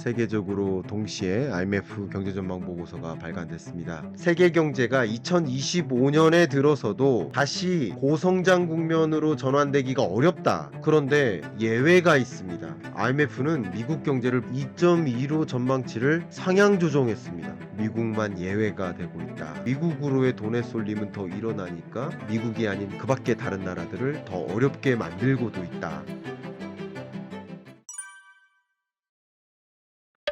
세계적으로 동시에 IMF 경제전망 보고서가 발간됐습니다. 세계 경제가 2025년에 들어서도 다시 고성장 국면으로 전환되기가 어렵다. 그런데 예외가 있습니다. IMF는 미국 경제를 2.2로 전망치를 상향 조정했습니다. 미국만 예외가 되고 있다. 미국으로의 돈의 쏠림은 더 일어나니까 미국이 아닌 그 밖의 다른 나라들을 더 어렵게 만들고도 있다.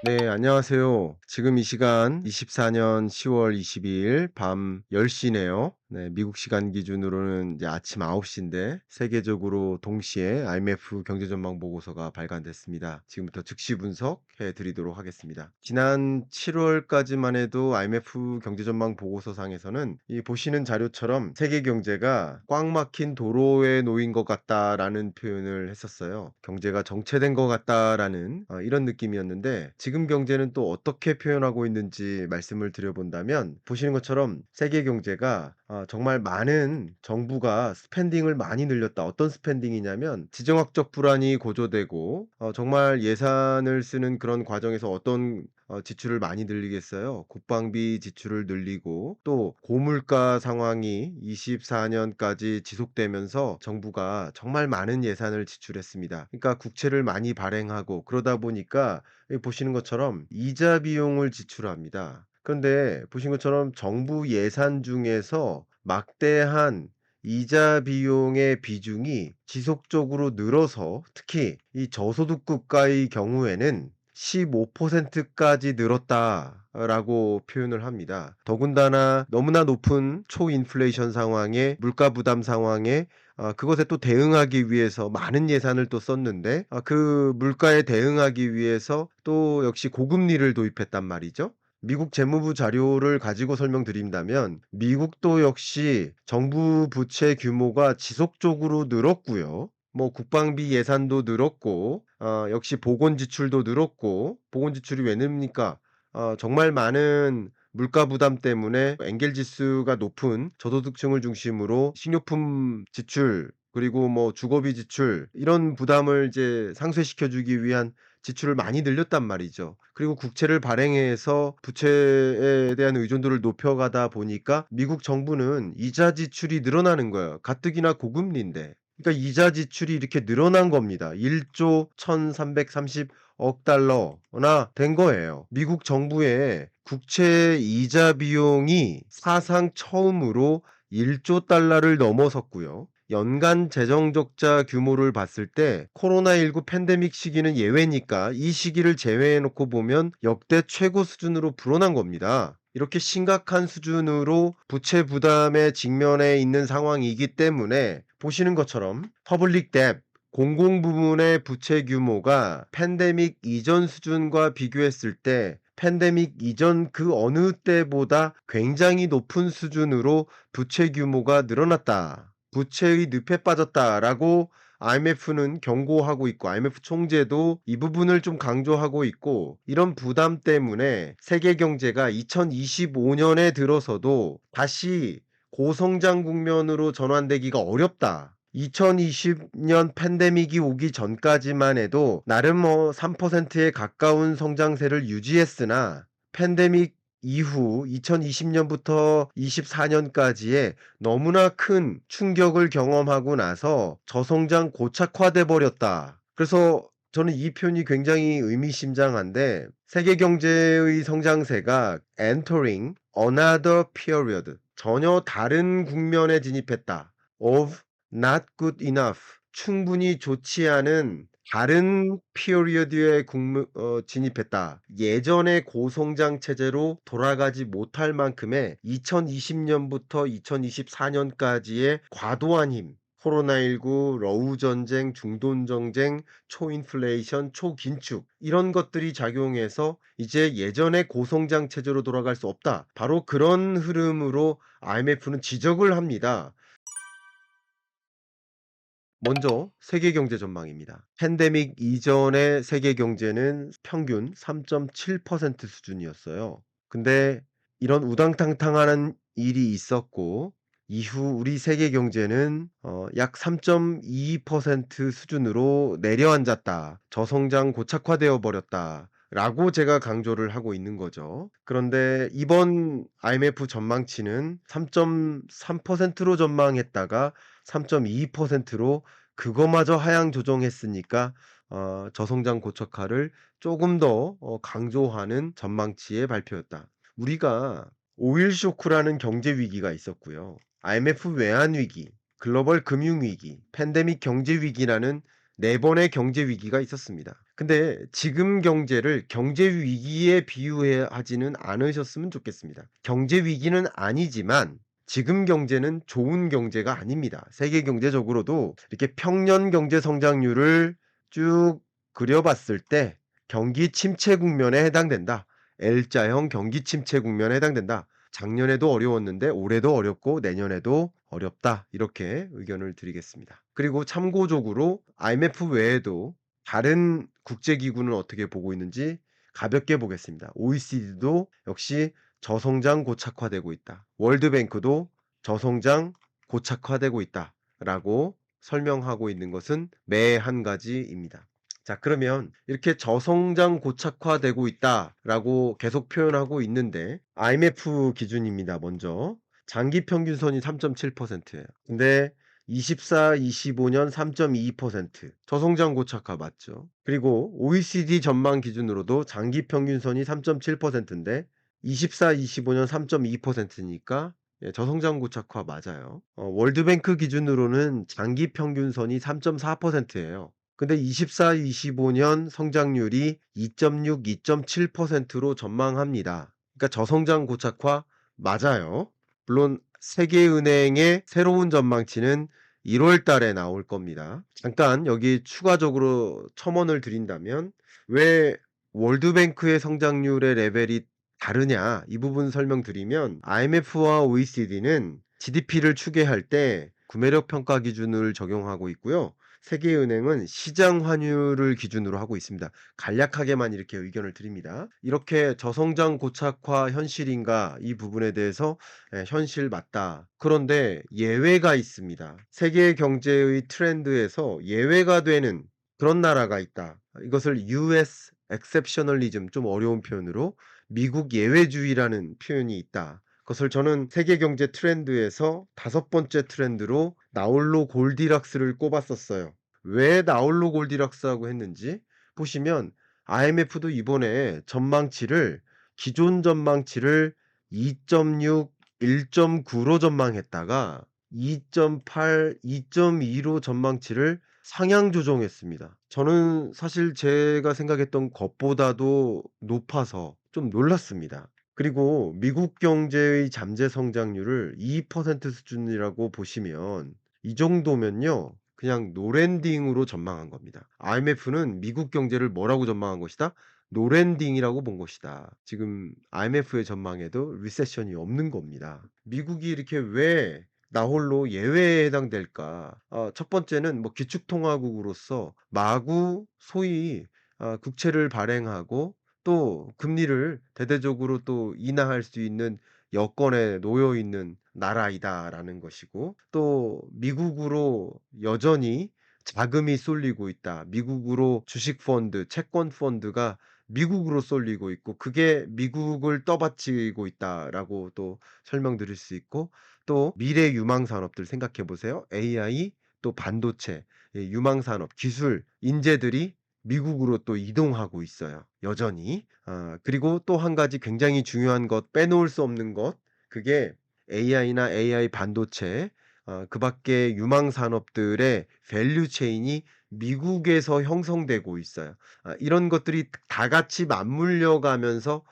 네, 안녕하세요. 지금 이 시간 24년 10월 22일 밤 10시네요. 네, 미국 시간 기준으로는 이제 아침 9시인데 세계적으로 동시에 IMF 경제전망 보고서가 발간됐습니다. 지금부터 즉시 분석해 드리도록 하겠습니다. 지난 7월까지만 해도 IMF 경제전망 보고서상에서는 이 보시는 자료처럼 세계 경제가 꽉 막힌 도로에 놓인 것 같다라는 표현을 했었어요. 경제가 정체된 것 같다라는 이런 느낌이었는데 지금 경제는 또 어떻게 표현하고 있는지 말씀을 드려본다면 보시는 것처럼 세계 경제가 정말 많은 정부가 스pen딩을 많이 늘렸다. 어떤 스pen딩이냐면 지정학적 불안이 고조되고 정말 예산을 쓰는 그런 과정에서 어떤 지출을 많이 늘리겠어요. 국방비 지출을 늘리고 또 고물가 상황이 24년까지 지속되면서 정부가 정말 많은 예산을 지출했습니다. 그러니까 국채를 많이 발행하고 그러다 보니까 여기 보시는 것처럼 이자 비용을 지출합니다. 그런데 보신 것처럼 정부 예산 중에서 막대한 이자 비용의 비중이 지속적으로 늘어서 특히 이 저소득 국가의 경우에는 15%까지 늘었다라고 표현을 합니다. 더군다나 너무나 높은 초인플레이션 상황에 물가 부담 상황에 그것에 또 대응하기 위해서 많은 예산을 또 썼는데 그 물가에 대응하기 위해서 또 역시 고금리를 도입했단 말이죠. 미국 재무부 자료를 가지고 설명드린다면 미국도 역시 정부 부채 규모가 지속적으로 늘었고요. 뭐 국방비 예산도 늘었고 역시 보건 지출도 늘었고 보건 지출이 왜 늡니까? 정말 많은 물가 부담 때문에 엔겔 지수가 높은 저소득층을 중심으로 식료품 지출 그리고 뭐 주거비 지출 이런 부담을 이제 상쇄시켜 주기 위한 지출을 많이 늘렸단 말이죠. 그리고 국채를 발행해서 부채에 대한 의존도를 높여가다 보니까 미국 정부는 이자 지출이 늘어나는 거예요. 가뜩이나 고금리인데. 그러니까 이자 지출이 이렇게 늘어난 겁니다. 1조 1,330억 달러나 된 거예요. 미국 정부의 국채 이자 비용이 사상 처음으로 1조 달러를 넘어섰고요. 연간 재정 적자 규모를 봤을 때 코로나19 팬데믹 시기는 예외니까 이 시기를 제외해 놓고 보면 역대 최고 수준으로 불어난 겁니다. 이렇게 심각한 수준으로 부채 부담에 직면해 있는 상황이기 때문에 보시는 것처럼 퍼블릭 뎁 공공 부문의 부채 규모가 팬데믹 이전 수준과 비교했을 때 팬데믹 이전 그 어느 때보다 굉장히 높은 수준으로 부채 규모가 늘어났다. 부채의 늪에 빠졌다라고 IMF는 경고하고 있고 IMF 총재도 이 부분을 좀 강조하고 있고 이런 부담 때문에 세계 경제가 2025년에 들어서도 다시 고성장 국면으로 전환되기가 어렵다. 2020년 팬데믹이 오기 전까지만 해도 나름 3%에 가까운 성장세를 유지했으나 팬데믹 이후 2020년부터 24년까지의 너무나 큰 충격을 경험하고 나서 저성장 고착화돼 버렸다. 그래서 저는 이 표현이 굉장히 의미심장한데 세계 경제의 성장세가 entering another period 전혀 다른 국면에 진입했다. of not good enough 충분히 좋지 않은 다른 피어리어드에 진입했다. 예전의 고성장 체제로 돌아가지 못할 만큼의 2020년부터 2024년까지의 과도한 힘, 코로나19, 러우 전쟁, 중동 전쟁, 초인플레이션, 초긴축 이런 것들이 작용해서 이제 예전의 고성장 체제로 돌아갈 수 없다. 바로 그런 흐름으로 IMF는 지적을 합니다. 먼저 세계 경제 전망입니다. 팬데믹 이전의 세계 경제는 평균 3.7% 수준이었어요. 근데 이런 우당탕탕한 일이 있었고 이후 우리 세계 경제는 약 3.2% 수준으로 내려앉았다. 저성장 고착화되어 버렸다. 라고 제가 강조를 하고 있는 거죠. 그런데 이번 IMF 전망치는 3.3%로 전망했다가 3.2%로 그거마저 하향 조정했으니까 저성장 고착화를 조금 더 강조하는 전망치의 발표였다. 우리가 오일 쇼크라는 경제 위기가 있었고요. IMF 외환 위기, 글로벌 금융 위기, 팬데믹 경제 위기라는 네 번의 경제 위기가 있었습니다. 근데 지금 경제를 경제 위기에 비유하지는 않으셨으면 좋겠습니다. 경제 위기는 아니지만 지금 경제는 좋은 경제가 아닙니다. 세계 경제적으로도 이렇게 평년 경제 성장률을 쭉 그려봤을 때 경기 침체 국면에 해당된다. L자형 경기 침체 국면에 해당된다. 작년에도 어려웠는데 올해도 어렵고 내년에도 어렵다. 이렇게 의견을 드리겠습니다. 그리고 참고적으로 IMF 외에도 다른 국제기구는 어떻게 보고 있는지 가볍게 보겠습니다. OECD도 역시 저성장 고착화되고 있다. 월드뱅크도 저성장 고착화되고 있다라고 설명하고 있는 것은 매 한 가지입니다. 자, 그러면 이렇게 저성장 고착화되고 있다라고 계속 표현하고 있는데 IMF 기준입니다. 먼저 장기 평균선이 3.7%예요. 근데 24, 25년 3.2% 저성장 고착화 맞죠? 그리고 OECD 전망 기준으로도 장기 평균선이 3.7%인데 24, 25년 3.2%니까 저성장 고착화 맞아요. 월드뱅크 기준으로는 장기 평균선이 3.4%예요. 근데 24, 25년 성장률이 2.6, 2.7%로 전망합니다. 그러니까 저성장 고착화 맞아요. 물론 세계은행의 새로운 전망치는 1월 달에 나올 겁니다. 잠깐 여기 추가적으로 첨언을 드린다면 왜 월드뱅크의 성장률의 레벨이 다르냐 이 부분 설명드리면 IMF와 OECD는 GDP를 추계할 때 구매력 평가 기준을 적용하고 있고요. 세계은행은 시장 환율을 기준으로 하고 있습니다. 간략하게만 이렇게 의견을 드립니다. 이렇게 저성장 고착화 현실인가 이 부분에 대해서 현실 맞다. 그런데 예외가 있습니다. 세계 경제의 트렌드에서 예외가 되는 그런 나라가 있다. 이것을 US exceptionalism 좀 어려운 표현으로 미국 예외주의라는 표현이 있다. 그것을 저는 세계 경제 트렌드에서 5번째 트렌드로 나홀로 골디락스를 꼽았었어요. 왜 나홀로 골디락스라고 했는지 보시면 IMF도 이번에 전망치를 기존 전망치를 2.6, 1.9로 전망했다가 2.8, 2.2로 전망치를 상향 조정했습니다. 저는 사실 제가 생각했던 것보다도 높아서 좀 놀랐습니다. 그리고 미국 경제의 잠재 성장률을 2% 수준이라고 보시면 이 정도면요. 그냥 노랜딩으로 전망한 겁니다. IMF는 미국 경제를 뭐라고 전망한 것이다? 노랜딩이라고 본 것이다. 지금 IMF의 전망에도 리세션이 없는 겁니다. 미국이 이렇게 왜 나홀로 예외에 해당될까? 첫 번째는 뭐 기축통화국으로서 마구 소위 국채를 발행하고 또 금리를 대대적으로 또 인하할 수 있는 여건에 놓여 있는 나라이다라는 것이고 또 미국으로 여전히 자금이 쏠리고 있다. 미국으로 주식 펀드, 채권 펀드가 미국으로 쏠리고 있고 그게 미국을 떠받치고 있다라고 또 설명드릴 수 있고 또 미래 유망 산업들 생각해 보세요. AI 또 반도체, 유망 산업, 기술, 인재들이 미국으로 또 이동하고 있어요. 여전히. 그리고 또 한 가지 굉장히 중요한 것, 빼놓을 수 없는 것, 그게 AI나 AI 반도체, 그 밖에 유망 산업들의 밸류 체인이 미국에서 형성되고 있어요. 이런 것들이 다 같이 맞물려 가면서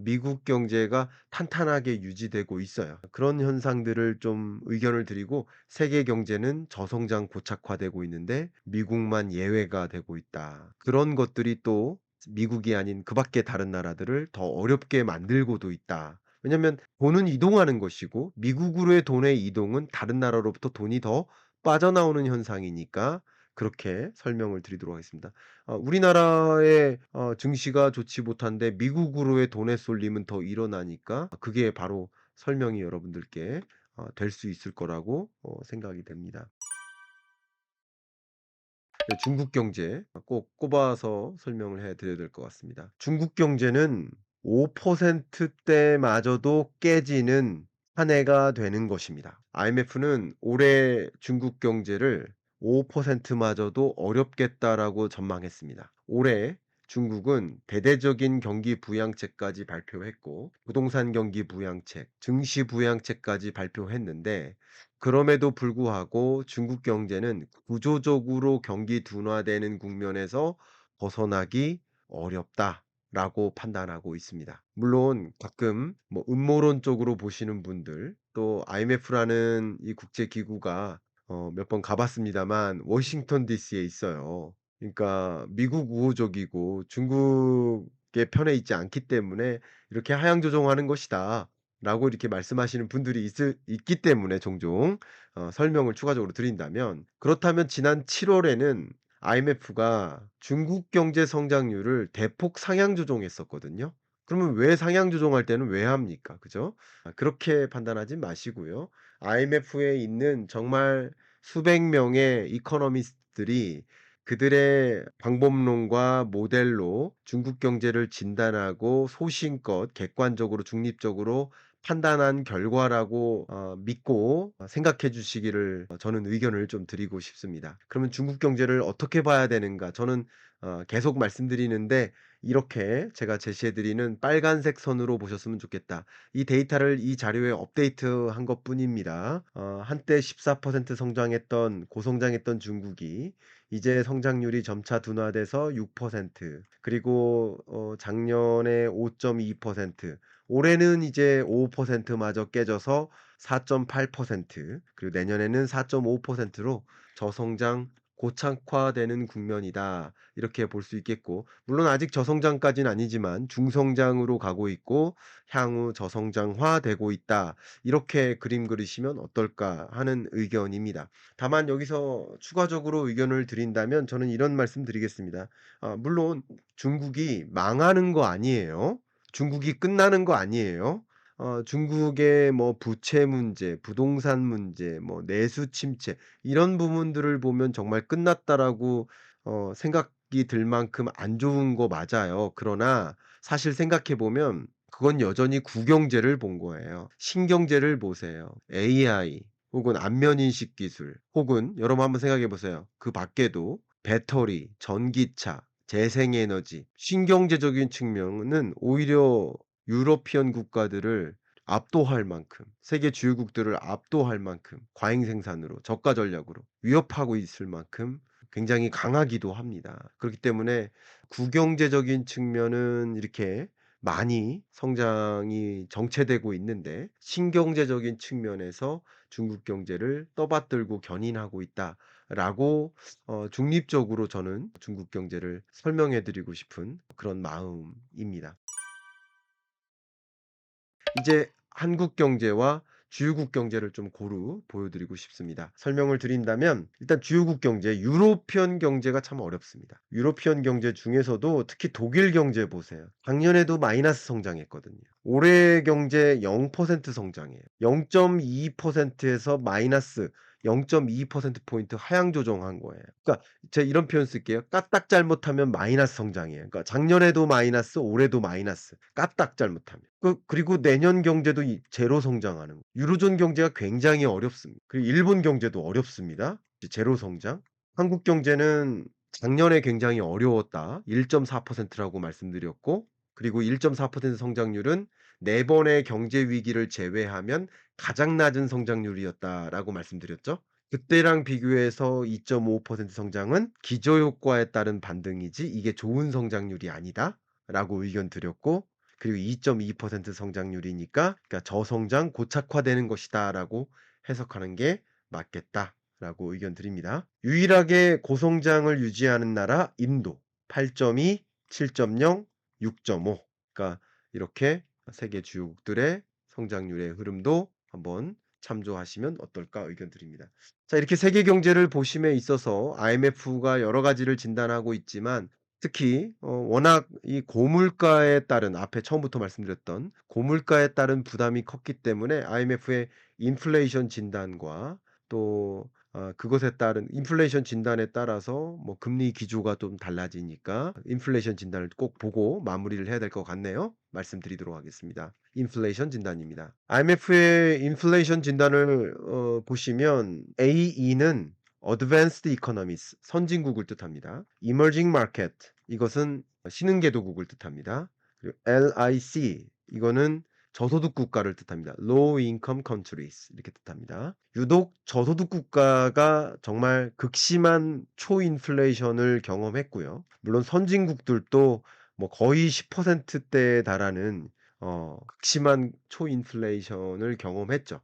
미국 경제가 탄탄하게 유지되고 있어요. 그런 현상들을 좀 의견을 드리고 세계 경제는 저성장 고착화되고 있는데 미국만 예외가 되고 있다. 그런 것들이 또 미국이 아닌 그 밖의 다른 나라들을 더 어렵게 만들고도 있다. 왜냐면 돈은 이동하는 것이고 미국으로의 돈의 이동은 다른 나라로부터 돈이 더 빠져나오는 현상이니까 그렇게 설명을 드리도록 하겠습니다. 우리나라의 증시가 좋지 못한데 미국으로의 돈의 쏠림은 더 일어나니까 그게 바로 설명이 여러분들께 될 수 있을 거라고 생각이 됩니다. 네, 중국 경제 꼭 꼽아서 설명을 해 드려야 될 것 같습니다. 중국 경제는 5%대마저도 깨지는 한 해가 되는 것입니다. IMF는 올해 중국 경제를 5%마저도 어렵겠다라고 전망했습니다. 올해 중국은 대대적인 경기 부양책까지 발표했고 부동산 경기 부양책, 증시 부양책까지 발표했는데 그럼에도 불구하고 중국 경제는 구조적으로 경기 둔화되는 국면에서 벗어나기 어렵다라고 판단하고 있습니다. 물론 가끔 뭐 음모론적으로 보시는 분들 또 IMF라는 이 국제 기구가 몇 번 가 봤습니다만 워싱턴 DC에 있어요. 그러니까 미국 우호적이고 중국의 편에 있지 않기 때문에 "이렇게 하향 조정하는 것이다."라고 이렇게 말씀하시는 분들이 있기 때문에 종종 설명을 추가적으로 드린다면 그렇다면 지난 7 월에는 IMF가 중국 경제 성장률을 대폭 상향 조정했었거든요. 그러면 왜 상향 조정할 때는 왜 합니까? 그죠? 그렇게 판단하지 마시고요. IMF에 있는 정말 수백 명의 이코노미스트들이 그들의 방법론과 모델로 중국 경제를 진단하고 소신껏 객관적으로 중립적으로 판단한 결과라고 믿고 생각해 주시기를 저는 의견을 좀 드리고 싶습니다. 그러면 중국 경제를 어떻게 봐야 되는가? 저는 계속 말씀드리는데 이렇게 제가 제시해 드리는 빨간색 선으로 보셨으면 좋겠다. 이 데이터를 이 자료에 업데이트한 것뿐입니다. 한때 14% 성장했던 고성장했던 중국이 이제 성장률이 점차 둔화돼서 6% 그리고 작년에 5.2% 올해는 이제 5%마저 깨져서 4.8% 그리고 내년에는 4.5%로 저성장 고착화되는 국면이다. 이렇게 볼 수 있겠고 물론 아직 저성장까지는 아니지만 중성장으로 가고 있고 향후 저성장화되고 있다. 이렇게 그림 그리시면 어떨까 하는 의견입니다. 다만 여기서 추가적으로 의견을 드린다면 저는 이런 말씀 드리겠습니다. 물론 중국이 망하는 거 아니에요. 중국이 끝나는 거 아니에요. 중국의 뭐 부채 문제, 부동산 문제, 뭐 내수 침체 이런 부분들을 보면 정말 끝났다라고 생각이 들 만큼 안 좋은 거 맞아요. 그러나 사실 생각해 보면 그건 여전히 구경제를 본 거예요. 신경제를 보세요. AI 혹은 안면 인식 기술 혹은 여러분 한번 생각해 보세요. 그 밖에도 배터리, 전기차, 재생에너지, 신경제적인 측면은 오히려 유러피언 국가들을 압도할 만큼 세계 주요국들을 압도할 만큼 과잉 생산으로 저가 전략으로 위협하고 있을 만큼 굉장히 강하기도 합니다. 그렇기 때문에 구경제적인 측면은 이렇게 많이 성장이 정체되고 있는데 신경제적인 측면에서 중국 경제를 떠받들고 견인하고 있다라고 중립적으로 저는 중국 경제를 설명해 드리고 싶은 그런 마음입니다. 이제 한국 경제와 주요국 경제를 좀 고루 보여드리고 싶습니다. 설명을 드린다면 일단 주요국 경제, 유로피언 경제가 참 어렵습니다. 유로피언 경제 중에서도 특히 독일 경제 보세요. 작년에도 마이너스 성장했거든요. 올해 경제 0% 성장해요. 0.2%에서 마이너스 0.2%포인트 하향 조정한 거예요. 그러니까 제가 이런 표현 쓸게요. 까딱 잘못하면 마이너스 성장이에요. 그러니까 작년에도 마이너스, 올해도 마이너스. 까딱 잘못하면. 그리고 내년 경제도 제로 성장하는 유로존 경제가 굉장히 어렵습니다. 그리고 일본 경제도 어렵습니다. 제로 성장. 한국 경제는 작년에 굉장히 어려웠다. 1.4%라고 말씀드렸고 그리고 1.4% 성장률은 4 번의 경제 위기를 제외하면 가장 낮은 성장률이었다라고 말씀드렸죠. 그때랑 비교해서 2.5% 성장은 기저효과에 따른 반등이지 이게 좋은 성장률이 아니다라고 의견 드렸고 그리고 2.2% 성장률이니까 그러니까 저성장 고착화되는 것이다라고 해석하는 게 맞겠다라고 의견 드립니다. 유일하게 고성장을 유지하는 나라 인도 8.2, 7.0, 6.5 그러니까 이렇게 세계 주요국들의 성장률의 흐름도 한번 참조하시면 어떨까 의견 드립니다. 자 이렇게 세계 경제를 보심에 있어서 IMF가 여러 가지를 진단하고 있지만 특히 워낙 이 고물가에 따른 앞에 처음부터 말씀드렸던 고물가에 따른 부담이 컸기 때문에 IMF의 인플레이션 진단과 또 그것에 따른 인플레이션 진단에 따라서 뭐 금리 기조가 좀 달라지니까 인플레이션 진단을 꼭 보고 마무리를 해야 될 것 같네요. 말씀드리도록 하겠습니다. 인플레이션 진단입니다. IMF의 인플레이션 진단을 보시면 AE는 Advanced Economies 선진국을 뜻합니다. Emerging Market 이것은 신흥개도국을 뜻합니다. 그리고 LIC 이거는 저소득 국가를 뜻합니다. Low Income Countries 이렇게 뜻합니다. 유독 저소득 국가가 정말 극심한 초인플레이션을 경험했고요. 물론 선진국들도 뭐 거의 10%대에 달하는 극심한 초인플레이션을 경험했죠.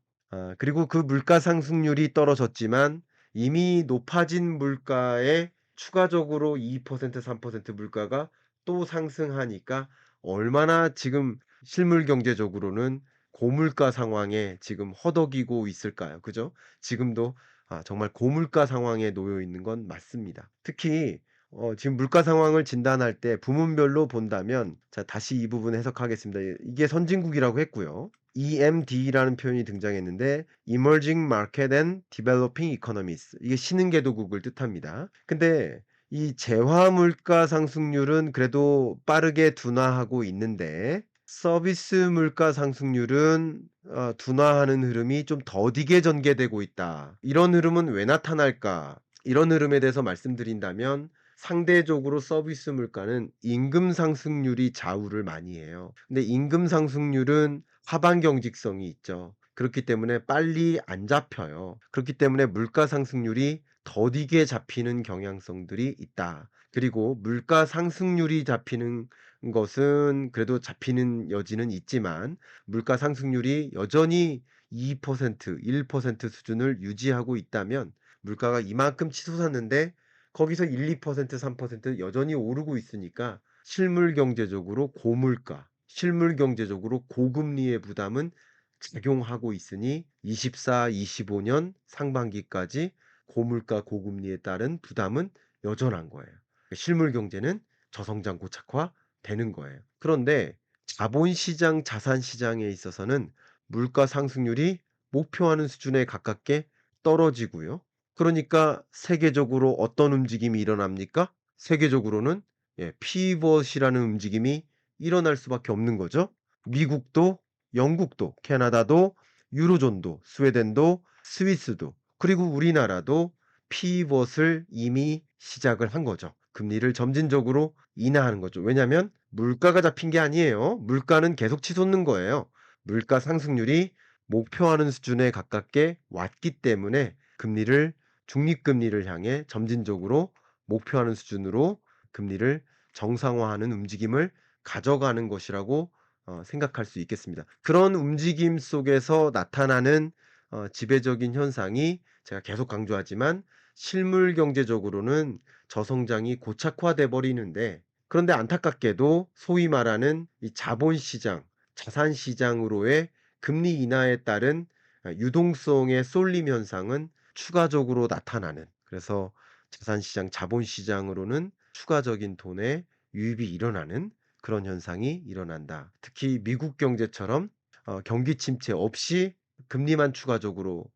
그리고 그 물가 상승률이 떨어졌지만 이미 높아진 물가에 추가적으로 2% 3% 물가가 또 상승하니까 얼마나 지금 실물 경제적으로는 고물가 상황에 지금 허덕이고 있을까요? 그죠? 지금도 정말 고물가 상황에 놓여 있는 건 맞습니다. 특히 지금 물가 상황을 진단할 때 부문별로 본다면 자 다시 이 부분 해석하겠습니다. 이게 선진국이라고 했고요. EMD라는 표현이 등장했는데 Emerging Market and Developing Economies 이게 신흥개도국을 뜻합니다. 근데 이 재화 물가 상승률은 그래도 빠르게 둔화하고 있는데 서비스 물가 상승률은 둔화하는 흐름이 좀 더디게 전개되고 있다. 이런 흐름은 왜 나타날까? 이런 흐름에 대해서 말씀드린다면 상대적으로 서비스 물가는 임금 상승률이 좌우를 많이 해요. 근데 임금 상승률은 하반 경직성이 있죠. 그렇기 때문에 빨리 안 잡혀요. 그렇기 때문에 물가 상승률이 더디게 잡히는 경향성들이 있다. 그리고 물가 상승률이 잡히는 것은 그래도 잡히는 여지는 있지만 물가 상승률이 여전히 2%, 1% 수준을 유지하고 있다면 물가가 이만큼 치솟았는데 거기서 1, 2%, 3% 여전히 오르고 있으니까 실물 경제적으로 고물가, 실물 경제적으로 고금리의 부담은 작용하고 있으니 24, 25년 상반기까지 고물가, 고금리에 따른 부담은 여전한 거예요. 실물 경제는 저성장 고착화되는 거예요. 그런데 자본시장, 자산시장에 있어서는 물가 상승률이 목표하는 수준에 가깝게 떨어지고요. 그러니까 세계적으로 어떤 움직임이 일어납니까? 세계적으로는 피벗이라는 움직임이 일어날 수밖에 없는 거죠. 미국도, 영국도, 캐나다도, 유로존도, 스웨덴도, 스위스도, 그리고 우리나라도 피벗을 이미 시작을 한 거죠. 금리를 점진적으로 인하하는 거죠. 왜냐하면 물가가 잡힌 게 아니에요. 물가는 계속 치솟는 거예요. 물가 상승률이 목표하는 수준에 가깝게 왔기 때문에 금리를 중립금리를 향해 점진적으로 목표하는 수준으로 금리를 정상화하는 움직임을 가져가는 것이라고 생각할 수 있겠습니다. 그런 움직임 속에서 나타나는 지배적인 현상이 제가 계속 강조하지만 실물 경제적으로는 저성장이 고착화돼 버리는데 그런데 안타깝게도 소위 말하는 이 자본시장, 자산시장으로의 금리 인하에 따른 유동성의 쏠림 현상은 추가적으로 나타나는 그래서 자산시장, 자본시장으로는 추가적인 돈의 유입이 일어나는 그런 현상이 일어난다. 특히 미국 경제처럼 경기 침체 없이 금리만 추가적으로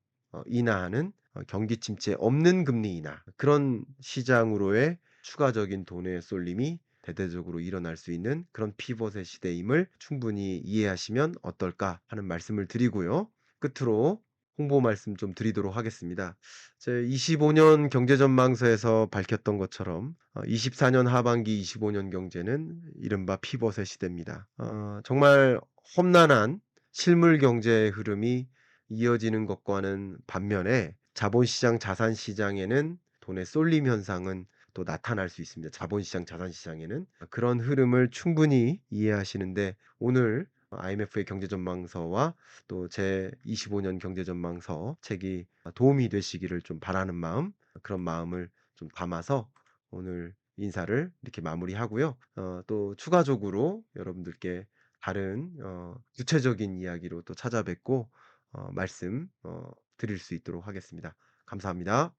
인하하는 경기 침체 없는 금리 인하 그런 시장으로의 추가적인 돈의 쏠림이 대대적으로 일어날 수 있는 그런 피벗의 시대임을 충분히 이해하시면 어떨까 하는 말씀을 드리고요. 끝으로 홍보 말씀 좀 드리도록 하겠습니다. 제 25년 경제전망서에서 밝혔던 것처럼 24년 하반기 25년 경제는 이른바 피벗의 시대입니다. 정말 험난한 실물 경제의 흐름이 이어지는 것과는 반면에 자본시장, 자산시장에는 돈의 쏠림 현상은 또 나타날 수 있습니다. 자본시장, 자산시장에는 그런 흐름을 충분히 이해하시는데 오늘 IMF의 경제전망서와 또 제 25년 경제전망서 책이 도움이 되시기를 좀 바라는 마음, 그런 마음을 좀 담아서 오늘 인사를 이렇게 마무리하고요. 또 추가적으로 여러분들께 다른 구체적인 이야기로 또 찾아뵙고 말씀 드릴 수 있도록 하겠습니다. 감사합니다.